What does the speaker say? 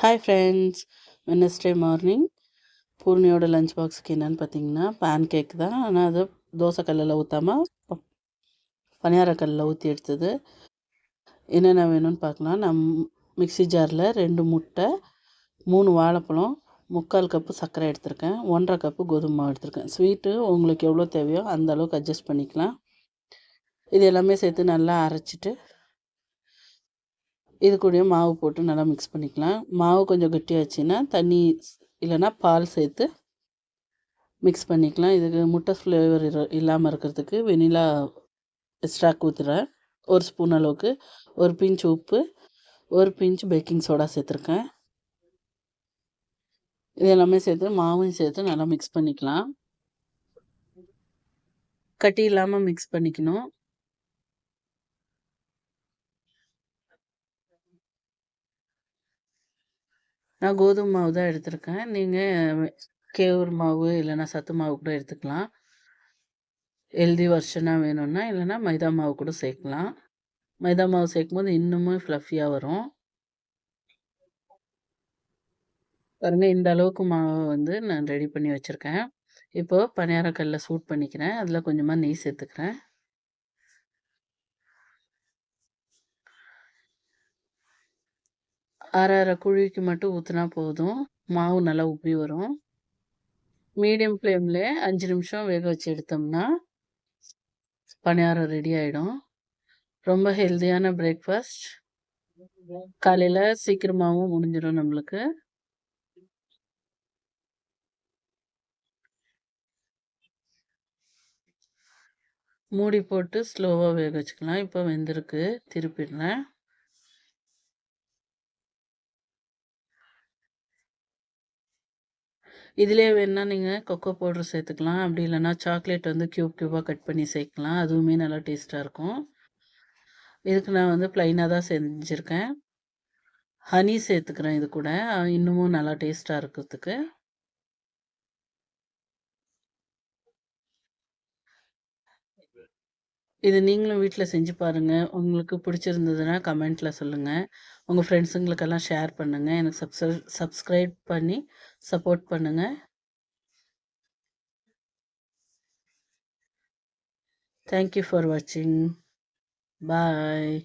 Hi friends, Wednesday morning பூர்ணியோட lunch பாக்ஸுக்கு என்னென்னு பார்த்தீங்கன்னா பேன் கேக் தான். ஆனால் அது தோசை கல்லில் ஊற்றாமல் பணியாரக்கல்லில் ஊற்றி எடுத்தது. என்னென்ன வேணும்னு பார்க்கலாம். மிக்ஸி ஜாரில் 2 முட்டை, 3 வாழைப்பழம், 3/4 கப்பு சர்க்கரை எடுத்திருக்கேன், 1/2 கப்பு கோதுமை மாவு எடுத்திருக்கேன். ஸ்வீட்டு உங்களுக்கு எவ்வளோ தேவையோ அந்த அளவுக்கு அட்ஜஸ்ட் பண்ணிக்கலாம். இது எல்லாமே சேர்த்து நல்லா அரைச்சிட்டு இது கூடயே மாவு போட்டு நல்லா மிக்ஸ் பண்ணிக்கலாம். மாவு கொஞ்சம் கெட்டியாச்சுன்னா தண்ணி இல்லைன்னா பால் சேர்த்து மிக்ஸ் பண்ணிக்கலாம். இதுக்கு முட்டை ஃப்ளேவர் இல்லாமல் இருக்கிறதுக்கு வெனிலா எக்ஸ்ட்ராக் ஊற்றுறேன். 1 ஸ்பூன் அளவுக்கு, 1 பிஞ்ச் உப்பு, 1 பிஞ்ச் பேக்கிங் சோடா சேர்த்துருக்கேன். இது எல்லாமே சேர்த்து மாவையும் சேர்த்து நல்லா மிக்ஸ் பண்ணிக்கலாம். கட்டி இல்லாமல் மிக்ஸ் பண்ணிக்கணும். நான் கோதுமை மாவு தான் எடுத்திருக்கேன். நீங்கள் கேவுர் மாவு இல்லைன்னா சத்து மாவு கூட எடுத்துக்கலாம். ஹெல்தி வெர்ஷனாக வேணும்னா இல்லைன்னா மைதா மாவு கூட சேர்க்கலாம். மைதா மாவு சேர்க்கும்போது இன்னுமும் ஃப்ளஃபியாக வரும். பாருங்கள், இந்த அளவுக்கு மாவை நான் ரெடி பண்ணி வச்சுருக்கேன். இப்போது பணியாரக்கல்லை சூட் பண்ணிக்கிறேன். அதில் கொஞ்சமாக நெய் சேர்த்துக்கிறேன். அரை குழிக்கு மட்டும் ஊற்றினா போதும். மாவு நல்லா உப்பி வரும். மீடியம் ஃப்ளேமில் 5 நிமிஷம் வேக வச்சு எடுத்தோம்னா பணியாரம் ரெடி ஆகிடும். ரொம்ப ஹெல்த்தியான பிரேக்ஃபாஸ்ட். காலையில் சீக்கிரமாகவும் முடிஞ்சிடும் நம்மளுக்கு. மூடி போட்டு ஸ்லோவாக வேக வச்சுக்கலாம். இப்போ வெந்திருக்கு, திருப்பிடுறேன். இதிலே வேணுன்னா நீங்கள் கொக்கோ பவுடர் சேர்த்துக்கலாம். அப்படி இல்லைன்னா சாக்லேட் க்யூபாக கட் பண்ணி சேர்க்கலாம். அதுவுமே நல்லா டேஸ்ட்டாக இருக்கும். இதுக்கு நான் ப்ளைனாக தான் செஞ்சுருக்கேன். ஹனி சேர்த்துக்கிறேன் இது கூட, இன்னமும் நல்லா டேஸ்ட்டாக இருக்கிறதுக்கு. இது நீங்களும் வீட்டில் செஞ்சு பாருங்கள். உங்களுக்கு பிடிச்சிருந்ததுன்னா கமெண்ட்டில் சொல்லுங்கள். உங்கள் ஃப்ரெண்ட்ஸுங்களுக்கெல்லாம் ஷேர் பண்ணுங்கள். எனக்கு சப்ஸ்கிரைப் பண்ணி சப்போர்ட் பண்ணுங்கள். Thank you for watching. Bye.